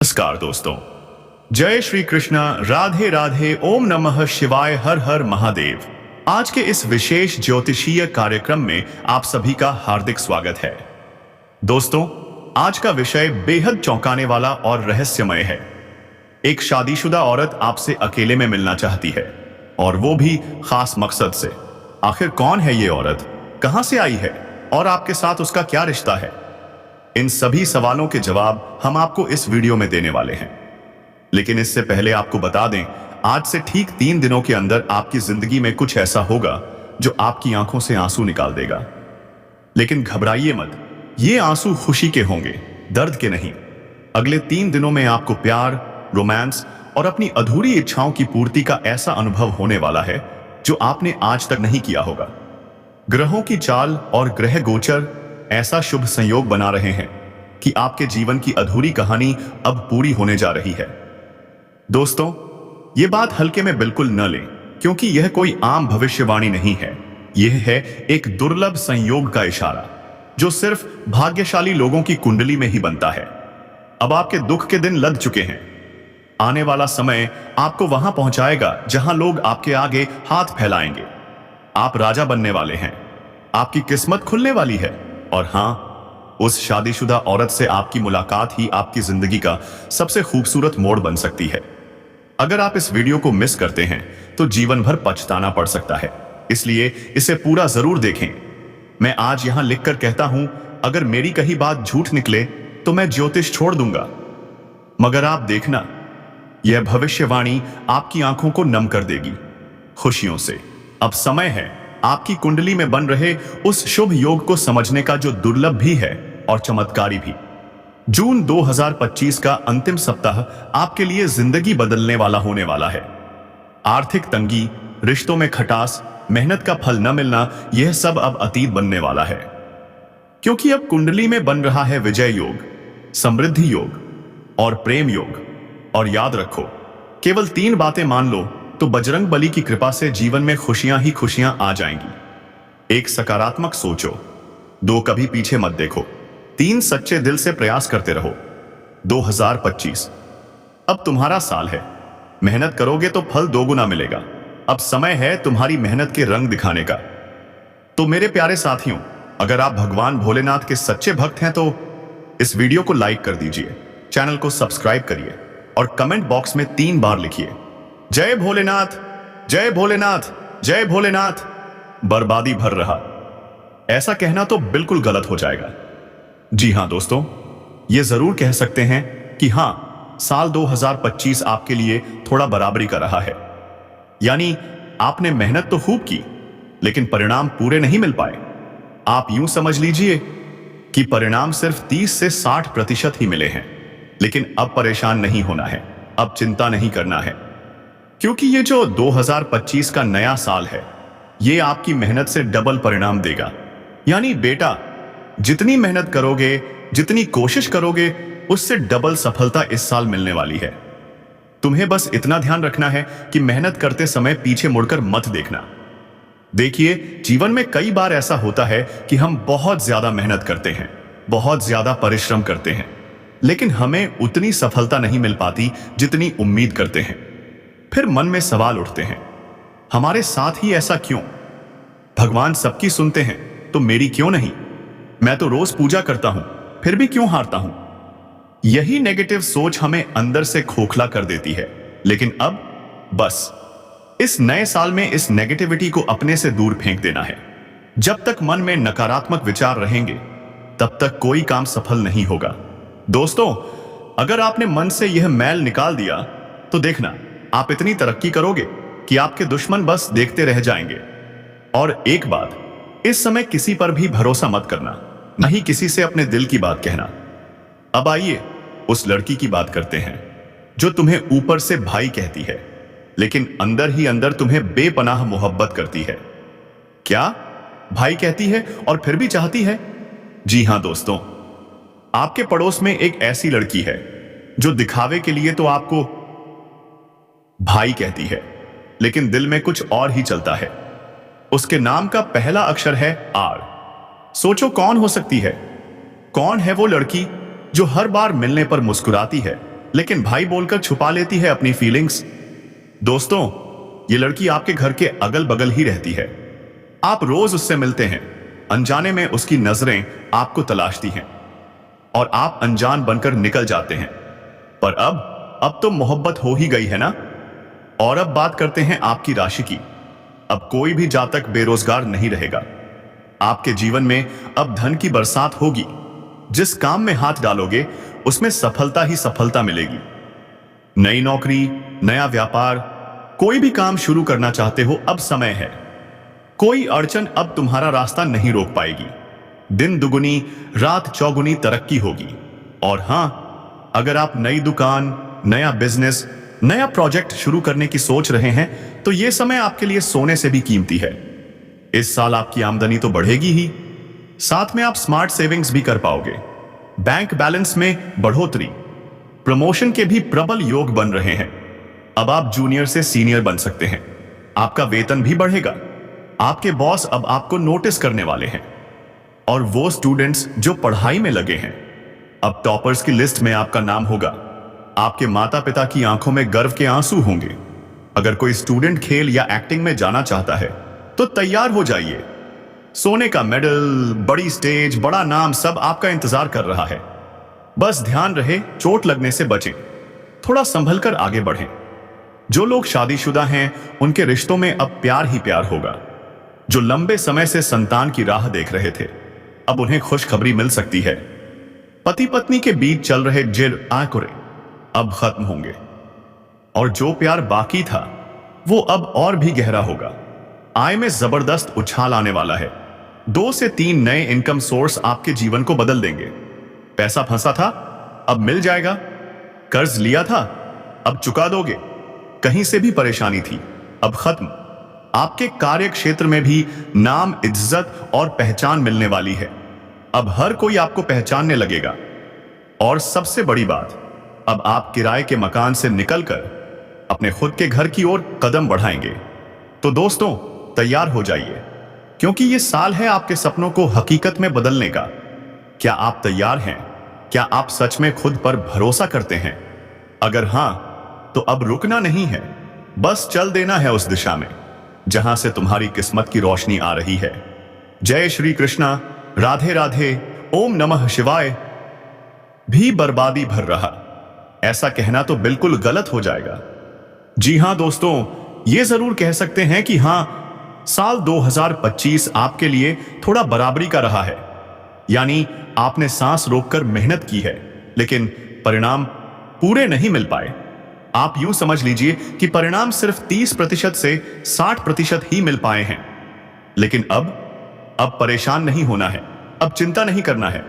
नमस्कार दोस्तों। जय श्री कृष्ण, राधे राधे, ओम नमः शिवाय, हर हर महादेव। आज के इस विशेष ज्योतिषीय कार्यक्रम में आप सभी का हार्दिक स्वागत है। दोस्तों, आज का विषय बेहद चौंकाने वाला और रहस्यमय है। एक शादीशुदा औरत आपसे अकेले में मिलना चाहती है, और वो भी खास मकसद से। आखिर कौन है ये औरत, कहां से आई है और आपके साथ उसका क्या रिश्ता है? इन सभी सवालों के जवाब हम आपको इस वीडियो में देने वाले हैं। लेकिन इससे पहले आपको बता दें, आज से ठीक 3 दिनों के अंदर आपकी जिंदगी में कुछ ऐसा होगा जो आपकी आंखों से आंसू निकाल देगा। लेकिन घबराइए मत, ये आंसू खुशी के होंगे, दर्द के नहीं। अगले 3 दिनों में आपको प्यार, रोमांस और अपनी अधूरी इच्छाओं की पूर्ति का ऐसा अनुभव होने वाला है जो आपने आज तक नहीं किया होगा। ग्रहों की चाल और ग्रह गोचर ऐसा शुभ संयोग बना रहे हैं कि आपके जीवन की अधूरी कहानी अब पूरी होने जा रही है। दोस्तों, ये बात हल्के में बिल्कुल न लें, क्योंकि यह कोई आम भविष्यवाणी नहीं है। यह है एक दुर्लभ संयोग का इशारा जो सिर्फ भाग्यशाली लोगों की कुंडली में ही बनता है। अब आपके दुख के दिन लद चुके हैं। आने वाला समय आपको वहां पहुंचाएगा जहां लोग आपके आगे हाथ फैलाएंगे। आप राजा बनने वाले हैं, आपकी किस्मत खुलने वाली है। और हां, उस शादीशुदा औरत से आपकी मुलाकात ही आपकी जिंदगी का सबसे खूबसूरत मोड़ बन सकती है। अगर आप इस वीडियो को मिस करते हैं तो जीवन भर पछताना पड़ सकता है, इसलिए इसे पूरा जरूर देखें। मैं आज यहां लिखकर कहता हूं, अगर मेरी कही बात झूठ निकले तो मैं ज्योतिष छोड़ दूंगा। मगर आप देखना, यह भविष्यवाणी आपकी आंखों को नम कर देगी खुशियों से। अब समय है आपकी कुंडली में बन रहे उस शुभ योग को समझने का जो दुर्लभ भी है और चमत्कारी भी। जून 2025 का अंतिम सप्ताह आपके लिए जिंदगी बदलने वाला होने वाला है। आर्थिक तंगी, रिश्तों में खटास, मेहनत का फल न मिलना, यह सब अब अतीत बनने वाला है, क्योंकि अब कुंडली में बन रहा है विजय योग, समृद्धि योग और प्रेम योग। और याद रखो, केवल 3 बातें मान लो तो बजरंग बली की कृपा से जीवन में खुशियां ही खुशियां आ जाएंगी। 1, सकारात्मक सोचो। 2, कभी पीछे मत देखो। 3, सच्चे दिल से प्रयास करते रहो। 2025 अब तुम्हारा साल है। मेहनत करोगे तो फल 2 गुना मिलेगा। अब समय है तुम्हारी मेहनत के रंग दिखाने का। तो मेरे प्यारे साथियों, अगर आप भगवान भोलेनाथ के सच्चे भक्त हैं तो इस वीडियो को लाइक कर दीजिए, चैनल को सब्सक्राइब करिए और कमेंट बॉक्स में 3 बार लिखिए, जय भोलेनाथ, जय भोलेनाथ, जय भोलेनाथ। बर्बादी भर रहा, ऐसा कहना तो बिल्कुल गलत हो जाएगा। जी हां दोस्तों, यह जरूर कह सकते हैं कि हां, साल 2025 आपके लिए थोड़ा बराबरी का रहा है। यानी आपने मेहनत तो खूब की, लेकिन परिणाम पूरे नहीं मिल पाए। आप यूं समझ लीजिए कि परिणाम सिर्फ 30 से 60% ही मिले हैं। लेकिन अब परेशान नहीं होना है, अब चिंता नहीं करना है, क्योंकि ये जो 2025 का नया साल है, ये आपकी मेहनत से डबल परिणाम देगा। यानी बेटा, जितनी मेहनत करोगे, जितनी कोशिश करोगे, उससे डबल सफलता इस साल मिलने वाली है। तुम्हें बस इतना ध्यान रखना है कि मेहनत करते समय पीछे मुड़कर मत देखना। देखिए, जीवन में कई बार ऐसा होता है कि हम बहुत ज्यादा मेहनत करते हैं, बहुत ज्यादा परिश्रम करते हैं, लेकिन हमें उतनी सफलता नहीं मिल पाती जितनी उम्मीद करते हैं। फिर मन में सवाल उठते हैं, हमारे साथ ही ऐसा क्यों? भगवान सबकी सुनते हैं तो मेरी क्यों नहीं? मैं तो रोज पूजा करता हूं, फिर भी क्यों हारता हूं? यही नेगेटिव सोच हमें अंदर से खोखला कर देती है। लेकिन अब बस इस नए साल में इस नेगेटिविटी को अपने से दूर फेंक देना है। जब तक मन में नकारात्मक विचार रहेंगे, तब तक कोई काम सफल नहीं होगा। दोस्तों, अगर आपने मन से यह मैल निकाल दिया तो देखना, आप इतनी तरक्की करोगे कि आपके दुश्मन बस देखते रह जाएंगे। और एक बात, इस समय किसी पर भी भरोसा मत करना, न ही किसी से अपने दिल की बात कहना। अब आइए उस लड़की की बात करते हैं जो तुम्हें ऊपर से भाई कहती है, लेकिन अंदर ही अंदर तुम्हें बेपनाह मोहब्बत करती है। क्या भाई कहती है और फिर भी चाहती है? जी हां दोस्तों, आपके पड़ोस में एक ऐसी लड़की है जो दिखावे के लिए तो आपको भाई कहती है, लेकिन दिल में कुछ और ही चलता है। उसके नाम का पहला अक्षर है आर। सोचो कौन हो सकती है? कौन है वो लड़की जो हर बार मिलने पर मुस्कुराती है, लेकिन भाई बोलकर छुपा लेती है अपनी फीलिंग्स। दोस्तों, ये लड़की आपके घर के अगल बगल ही रहती है। आप रोज उससे मिलते हैं। अनजाने में उसकी नजरें आपको तलाशती हैं और आप अनजान बनकर निकल जाते हैं। पर अब तो मोहब्बत हो ही गई है ना। और अब बात करते हैं आपकी राशि की। अब कोई भी जातक बेरोजगार नहीं रहेगा। आपके जीवन में अब धन की बरसात होगी। जिस काम में हाथ डालोगे उसमें सफलता ही सफलता मिलेगी। नई नौकरी, नया व्यापार, कोई भी काम शुरू करना चाहते हो, अब समय है। कोई अड़चन अब तुम्हारा रास्ता नहीं रोक पाएगी। दिन दुगुनी रात चौगुनी तरक्की होगी। और हां, अगर आप नई दुकान, नया बिजनेस, नया प्रोजेक्ट शुरू करने की सोच रहे हैं तो यह समय आपके लिए सोने से भी कीमती है। इस साल आपकी आमदनी तो बढ़ेगी ही, साथ में आप स्मार्ट सेविंग्स भी कर पाओगे। बैंक बैलेंस में बढ़ोतरी, प्रमोशन के भी प्रबल योग बन रहे हैं। अब आप जूनियर से सीनियर बन सकते हैं। आपका वेतन भी बढ़ेगा। आपके बॉस अब आपको नोटिस करने वाले हैं। और वो स्टूडेंट्स जो पढ़ाई में लगे हैं, अब टॉपर्स की लिस्ट में आपका नाम होगा। आपके माता पिता की आंखों में गर्व के आंसू होंगे। अगर कोई स्टूडेंट खेल या एक्टिंग में जाना चाहता है तो तैयार हो जाइए। सोने का मेडल, बड़ी स्टेज, बड़ा नाम, सब आपका इंतजार कर रहा है। बस ध्यान रहे चोट लगने से बचें। थोड़ा संभल कर आगे बढ़ें। जो लोग शादीशुदा हैं उनके रिश्तों में अब प्यार ही प्यार होगा। जो लंबे समय से संतान की राह देख रहे थे, अब उन्हें खुशखबरी मिल सकती है। पति पत्नी के बीच चल रहे जिर आकुरे अब खत्म होंगे। और जो प्यार बाकी था वो अब और भी गहरा होगा। आय में जबरदस्त उछाल आने वाला है। 2 से 3 नए इनकम सोर्स आपके जीवन को बदल देंगे। पैसा फंसा था, अब मिल जाएगा। कर्ज लिया था, अब चुका दोगे। कहीं से भी परेशानी थी, अब खत्म। आपके कार्य क्षेत्र में भी नाम, इज्जत और पहचान मिलने वाली है। अब हर कोई आपको पहचानने लगेगा। और सबसे बड़ी बात, अब आप किराए के मकान से निकलकर अपने खुद के घर की ओर कदम बढ़ाएंगे। तो दोस्तों, तैयार हो जाइए, क्योंकि ये साल है आपके सपनों को हकीकत में बदलने का। क्या आप तैयार हैं? क्या आप सच में खुद पर भरोसा करते हैं? अगर हां, तो अब रुकना नहीं है। बस चल देना है उस दिशा में जहां से तुम्हारी किस्मत की रोशनी आ रही है। जय श्री कृष्णा, राधे राधे, ओम नमः शिवाय। भी बर्बादी भर रहा, ऐसा कहना तो बिल्कुल गलत हो जाएगा। जी हां दोस्तों, ये जरूर कह सकते हैं कि हां, साल 2025 आपके लिए थोड़ा बराबरी का रहा है। यानी आपने सांस रोककर मेहनत की है, लेकिन परिणाम पूरे नहीं मिल पाए। आप यूं समझ लीजिए कि परिणाम सिर्फ 30% से 60% ही मिल पाए हैं। लेकिन अब परेशान नहीं होना है, अब चिंता नहीं करना है,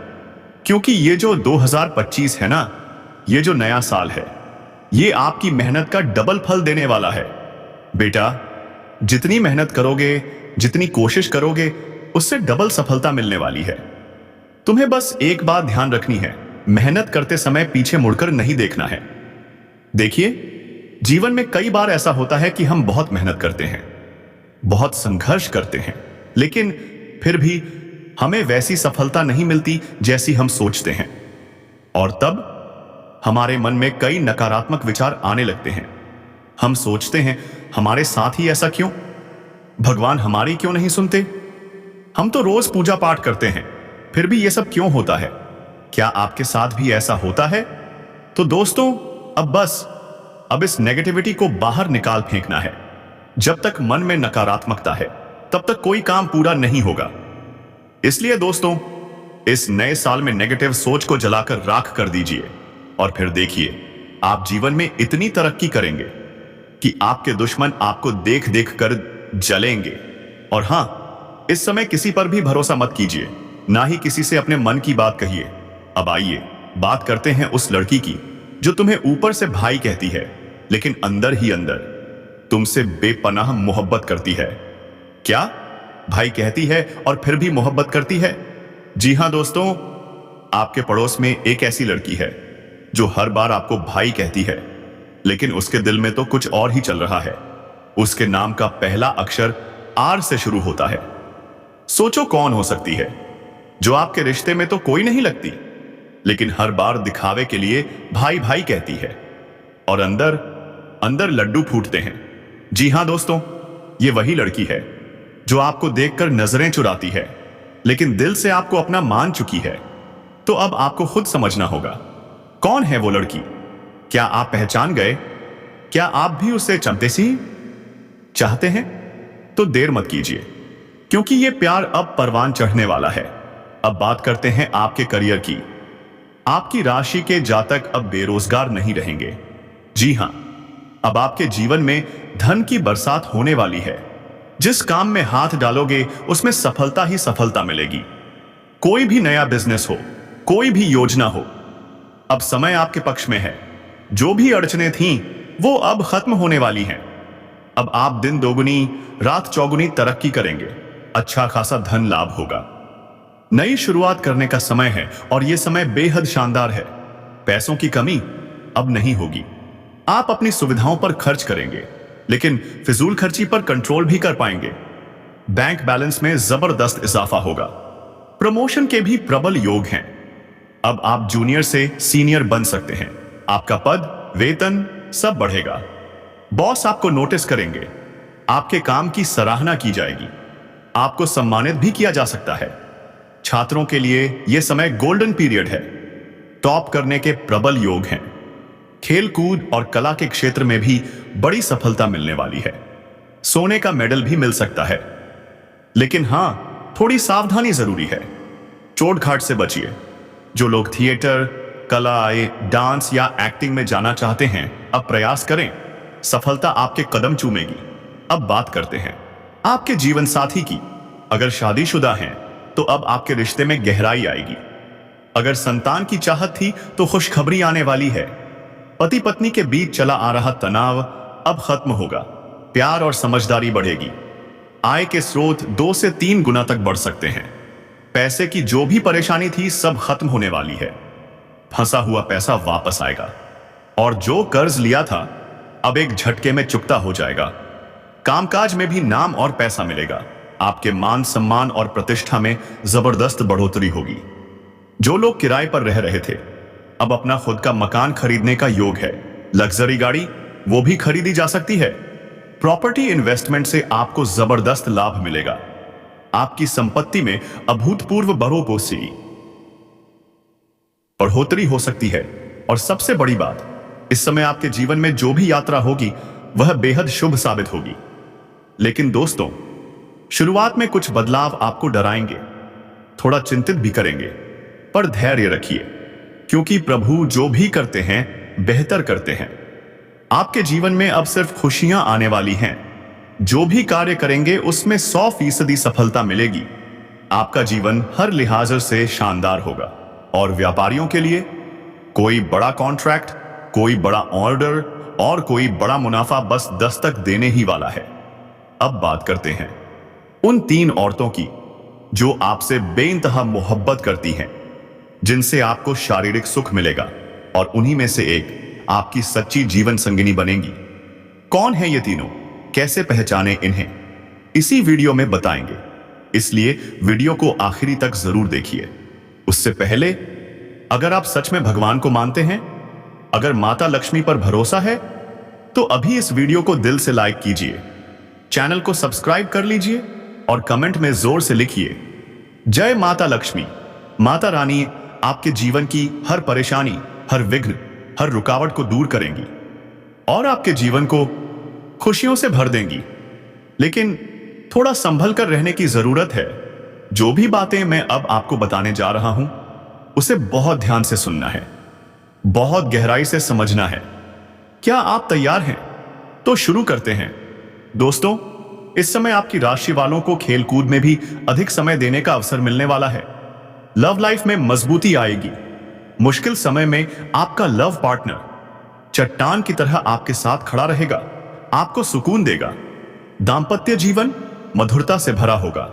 क्योंकि ये जो 2025 है ना, ये जो नया साल है, ये आपकी मेहनत का डबल फल देने वाला है। बेटा, जितनी मेहनत करोगे, जितनी कोशिश करोगे, उससे डबल सफलता मिलने वाली है। तुम्हें बस एक बात ध्यान रखनी है, मेहनत करते समय पीछे मुड़कर नहीं देखना है। देखिए, जीवन में कई बार ऐसा होता है कि हम बहुत मेहनत करते हैं, बहुत संघर्ष करते हैं, लेकिन फिर भी हमें वैसी सफलता नहीं मिलती जैसी हम सोचते हैं। और तब हमारे मन में कई नकारात्मक विचार आने लगते हैं। हम सोचते हैं, हमारे साथ ही ऐसा क्यों? भगवान हमारी क्यों नहीं सुनते? हम तो रोज पूजा पाठ करते हैं, फिर भी ये सब क्यों होता है? क्या आपके साथ भी ऐसा होता है? तो दोस्तों, अब इस नेगेटिविटी को बाहर निकाल फेंकना है। जब तक मन में नकारात्मकता है, तब तक कोई काम पूरा नहीं होगा। इसलिए दोस्तों, इस नए साल में नेगेटिव सोच को जलाकर राख कर दीजिए और फिर देखिए, आप जीवन में इतनी तरक्की करेंगे कि आपके दुश्मन आपको देख देख कर जलेंगे। और हां, इस समय किसी पर भी भरोसा मत कीजिए, ना ही किसी से अपने मन की बात कहिए। अब आइए बात करते हैं उस लड़की की जो तुम्हें ऊपर से भाई कहती है, लेकिन अंदर ही अंदर तुमसे बेपनाह मोहब्बत करती है। क्या भाई कहती है और फिर भी मोहब्बत करती है? जी हां दोस्तों, आपके पड़ोस में एक ऐसी लड़की है जो हर बार आपको भाई कहती है, लेकिन उसके दिल में तो कुछ और ही चल रहा है। उसके नाम का पहला अक्षर आर से शुरू होता है। सोचो कौन हो सकती है? जो आपके रिश्ते में तो कोई नहीं लगती, लेकिन हर बार दिखावे के लिए भाई भाई कहती है और अंदर अंदर लड्डू फूटते हैं। जी हां दोस्तों, ये वही लड़की है जो आपको देखकर नजरें चुराती है, लेकिन दिल से आपको अपना मान चुकी है। तो अब आपको खुद समझना होगा, कौन है वो लड़की? क्या आप पहचान गए? क्या आप भी उसे चाहते हैं? तो देर मत कीजिए, क्योंकि ये प्यार अब परवान चढ़ने वाला है। अब बात करते हैं आपके करियर की। आपकी राशि के जातक अब बेरोजगार नहीं रहेंगे। जी हां, अब आपके जीवन में धन की बरसात होने वाली है। जिस काम में हाथ डालोगे उसमें सफलता ही सफलता मिलेगी। कोई भी नया बिजनेस हो, कोई भी योजना हो, अब समय आपके पक्ष में है। जो भी अड़चनें थीं वो अब खत्म होने वाली हैं। अब आप दिन दोगुनी रात चौगुनी तरक्की करेंगे। अच्छा खासा धन लाभ होगा। नई शुरुआत करने का समय है और यह समय बेहद शानदार है। पैसों की कमी अब नहीं होगी। आप अपनी सुविधाओं पर खर्च करेंगे, लेकिन फिजूल खर्ची पर कंट्रोल भी कर पाएंगे। बैंक बैलेंस में जबरदस्त इजाफा होगा। प्रमोशन के भी प्रबल योग हैं। अब आप जूनियर से सीनियर बन सकते हैं। आपका पद, वेतन सब बढ़ेगा। बॉस आपको नोटिस करेंगे। आपके काम की सराहना की जाएगी। आपको सम्मानित भी किया जा सकता है। छात्रों के लिए यह समय गोल्डन पीरियड है। टॉप करने के प्रबल योग हैं। खेल कूद और कला के क्षेत्र में भी बड़ी सफलता मिलने वाली है। सोने का मेडल भी मिल सकता है, लेकिन हां, थोड़ी सावधानी जरूरी है। चोट घाट से बचिए। जो लोग थिएटर, कला, डांस या एक्टिंग में जाना चाहते हैं, अब प्रयास करें। सफलता आपके कदम चूमेगी। अब बात करते हैं आपके जीवन साथी की। अगर शादीशुदा हैं तो अब आपके रिश्ते में गहराई आएगी। अगर संतान की चाहत थी तो खुशखबरी आने वाली है। पति पत्नी के बीच चला आ रहा तनाव अब खत्म होगा। प्यार और समझदारी बढ़ेगी। आय के स्रोत 2 से 3 गुना तक बढ़ सकते हैं। पैसे की जो भी परेशानी थी सब खत्म होने वाली है। फंसा हुआ पैसा वापस आएगा और जो कर्ज लिया था अब एक झटके में चुकता हो जाएगा। कामकाज में भी नाम और पैसा मिलेगा। आपके मान सम्मान और प्रतिष्ठा में जबरदस्त बढ़ोतरी होगी। जो लोग किराए पर रह रहे थे, अब अपना खुद का मकान खरीदने का योग है। लग्जरी गाड़ी वो भी खरीदी जा सकती है। प्रॉपर्टी इन्वेस्टमेंट से आपको जबरदस्त लाभ मिलेगा। आपकी संपत्ति में अभूतपूर्व बढ़ोतरी हो सकती है। और सबसे बड़ी बात, इस समय आपके जीवन में जो भी यात्रा होगी वह बेहद शुभ साबित होगी। लेकिन दोस्तों, शुरुआत में कुछ बदलाव आपको डराएंगे, थोड़ा चिंतित भी करेंगे, पर धैर्य रखिए, क्योंकि प्रभु जो भी करते हैं बेहतर करते हैं। आपके जीवन में अब सिर्फ खुशियां आने वाली हैं। जो भी कार्य करेंगे उसमें 100% सफलता मिलेगी। आपका जीवन हर लिहाज से शानदार होगा। और व्यापारियों के लिए कोई बड़ा कॉन्ट्रैक्ट, कोई बड़ा ऑर्डर और कोई बड़ा मुनाफा बस दस्तक देने ही वाला है। अब बात करते हैं उन 3 औरतों की जो आपसे बेइंतहा मोहब्बत करती हैं, जिनसे आपको शारीरिक सुख मिलेगा और उन्हीं में से एक आपकी सच्ची जीवन संगिनी बनेगी। कौन है ये तीनों, कैसे पहचाने इन्हें, इसी वीडियो में बताएंगे। इसलिए वीडियो को आखिरी तक जरूर देखिए। उससे पहले, अगर आप सच में भगवान को मानते हैं, अगर माता लक्ष्मी पर भरोसा है, तो अभी इस वीडियो को दिल से लाइक कीजिए, चैनल को सब्सक्राइब कर लीजिए और कमेंट में जोर से लिखिए, जय माता लक्ष्मी। माता रानी आपके जीवन की हर परेशानी, हर विघ्न, हर रुकावट को दूर करेंगी और आपके जीवन को खुशियों से भर देंगी। लेकिन थोड़ा संभल कर रहने की जरूरत है। जो भी बातें मैं अब आपको बताने जा रहा हूं, उसे बहुत ध्यान से सुनना है, बहुत गहराई से समझना है। क्या आप तैयार हैं? तो शुरू करते हैं। दोस्तों, इस समय आपकी राशि वालों को खेल कूद में भी अधिक समय देने का अवसर मिलने वाला है। लव लाइफ में मजबूती आएगी। मुश्किल समय में आपका लव पार्टनर चट्टान की तरह आपके साथ खड़ा रहेगा, आपको सुकून देगा। दांपत्य जीवन मधुरता से भरा होगा।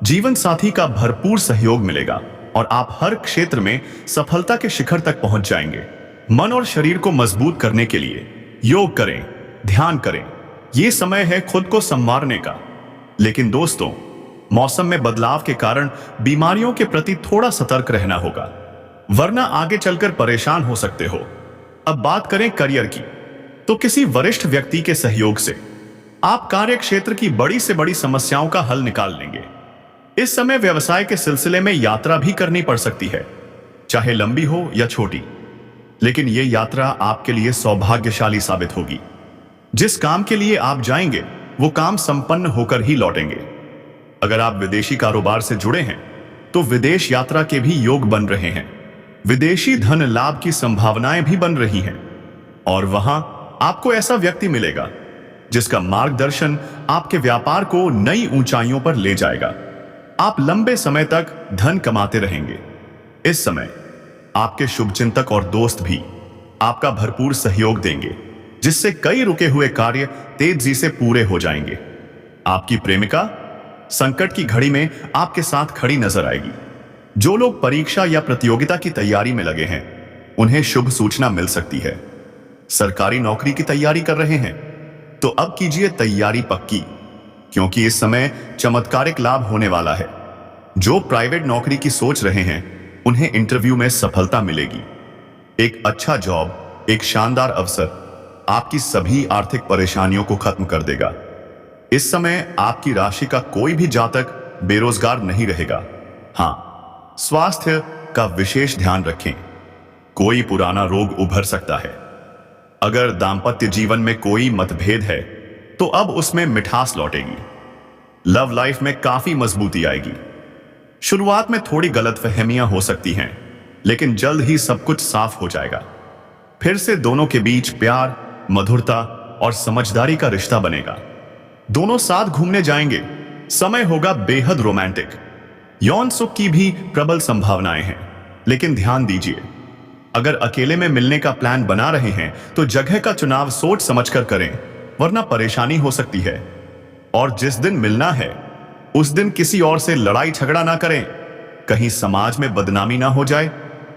जीवन साथी का भरपूर सहयोग मिलेगा और आप हर क्षेत्र में सफलता के शिखर तक पहुंच जाएंगे। मन और शरीर को मजबूत करने के लिए योग करें, ध्यान करें। यह समय है खुद को संवारने का। लेकिन दोस्तों, मौसम में बदलाव के कारण बीमारियों के प्रति थोड़ा सतर्क रहना होगा। वरना आगे चलकर परेशान हो सकते हो। अब बात करें करियर की, तो किसी वरिष्ठ व्यक्ति के सहयोग से आप कार्य क्षेत्र की बड़ी से बड़ी समस्याओं का हल निकाल लेंगे। इस समय व्यवसाय के सिलसिले में यात्रा भी करनी पड़ सकती है, चाहे लंबी हो या छोटी, लेकिन यह यात्रा आपके लिए सौभाग्यशाली साबित होगी। जिस काम के लिए आप जाएंगे वो काम संपन्न होकर ही लौटेंगे। अगर आप विदेशी कारोबार से जुड़े हैं तो विदेश यात्रा के भी योग बन रहे हैं। विदेशी धन लाभ की संभावनाएं भी बन रही हैं और वहां आपको ऐसा व्यक्ति मिलेगा जिसका मार्गदर्शन आपके व्यापार को नई ऊंचाइयों पर ले जाएगा। आप लंबे समय तक धन कमाते रहेंगे। इस समय आपके शुभचिंतक और दोस्त भी आपका भरपूर सहयोग देंगे, जिससे कई रुके हुए कार्य तेजी से पूरे हो जाएंगे। आपकी प्रेमिका संकट की घड़ी में आपके साथ खड़ी नजर आएगी। जो लोग परीक्षा या प्रतियोगिता की तैयारी में लगे हैं उन्हें शुभ सूचना मिल सकती है। सरकारी नौकरी की तैयारी कर रहे हैं तो अब कीजिए तैयारी पक्की, क्योंकि इस समय चमत्कारिक लाभ होने वाला है। जो प्राइवेट नौकरी की सोच रहे हैं उन्हें इंटरव्यू में सफलता मिलेगी। एक अच्छा जॉब, एक शानदार अवसर आपकी सभी आर्थिक परेशानियों को खत्म कर देगा। इस समय आपकी राशि का कोई भी जातक बेरोजगार नहीं रहेगा। हाँ, स्वास्थ्य का विशेष ध्यान रखें। कोई पुराना रोग उभर सकता है। अगर दांपत्य जीवन में कोई मतभेद है तो अब उसमें मिठास लौटेगी। लव लाइफ में काफी मजबूती आएगी। शुरुआत में थोड़ी गलतफहमियां हो सकती हैं, लेकिन जल्द ही सब कुछ साफ हो जाएगा। फिर से दोनों के बीच प्यार, मधुरता और समझदारी का रिश्ता बनेगा। दोनों साथ घूमने जाएंगे। समय होगा बेहद रोमांटिक। यौन सुख की भी प्रबल संभावनाएं हैं, लेकिन ध्यान दीजिए, अगर अकेले में मिलने का प्लान बना रहे हैं तो जगह का चुनाव सोच समझकर करें, वरना परेशानी हो सकती है। और जिस दिन मिलना है उस दिन किसी और से लड़ाई झगड़ा ना करें, कहीं समाज में बदनामी ना हो जाए।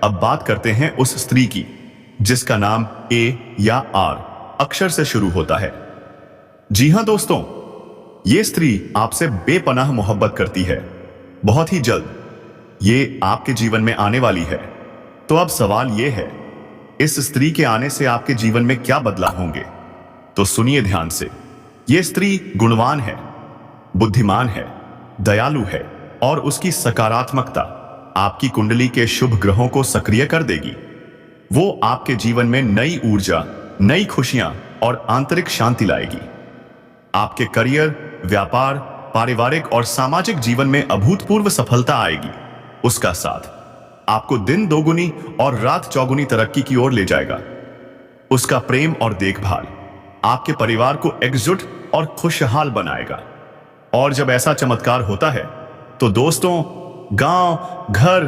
अब बात करते हैं उस स्त्री की जिसका नाम ए या आर अक्षर से शुरू होता है। जी हां दोस्तों, ये स्त्री आपसे बेपनाह मोहब्बत करती है। बहुत ही जल्द ये आपके जीवन में आने वाली है। तो अब सवाल ये है, इस स्त्री के आने से आपके जीवन में क्या बदलाव होंगे? तो सुनिए ध्यान से। यह स्त्री गुणवान है, बुद्धिमान है, दयालु है और उसकी सकारात्मकता आपकी कुंडली के शुभ ग्रहों को सक्रिय कर देगी। वो आपके जीवन में नई ऊर्जा, नई खुशियां और आंतरिक शांति लाएगी। आपके करियर, व्यापार, पारिवारिक और सामाजिक जीवन में अभूतपूर्व सफलता आएगी। उसका साथ आपको दिन दोगुनी और रात चौगुनी तरक्की की ओर ले जाएगा। उसका प्रेम और देखभाल आपके परिवार को एकजुट और खुशहाल बनाएगा। और जब ऐसा चमत्कार होता है तो दोस्तों, गांव, घर,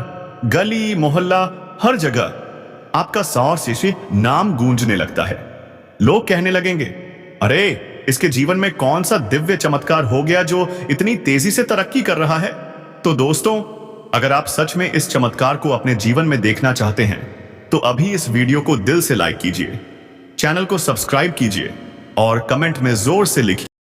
गली, मोहल्ला, हर जगह आपका सौर शिशि नाम गूंजने लगता है। लोग कहने लगेंगे, अरे इसके जीवन में कौन सा दिव्य चमत्कार हो गया जो इतनी तेजी से तरक्की कर रहा है। तो दोस्तों, अगर आप सच में इस चमत्कार को अपने जीवन में देखना चाहते हैं तो अभी इस वीडियो को दिल से लाइक कीजिए, चैनल को सब्सक्राइब कीजिए और कमेंट में जोर से लिखिए।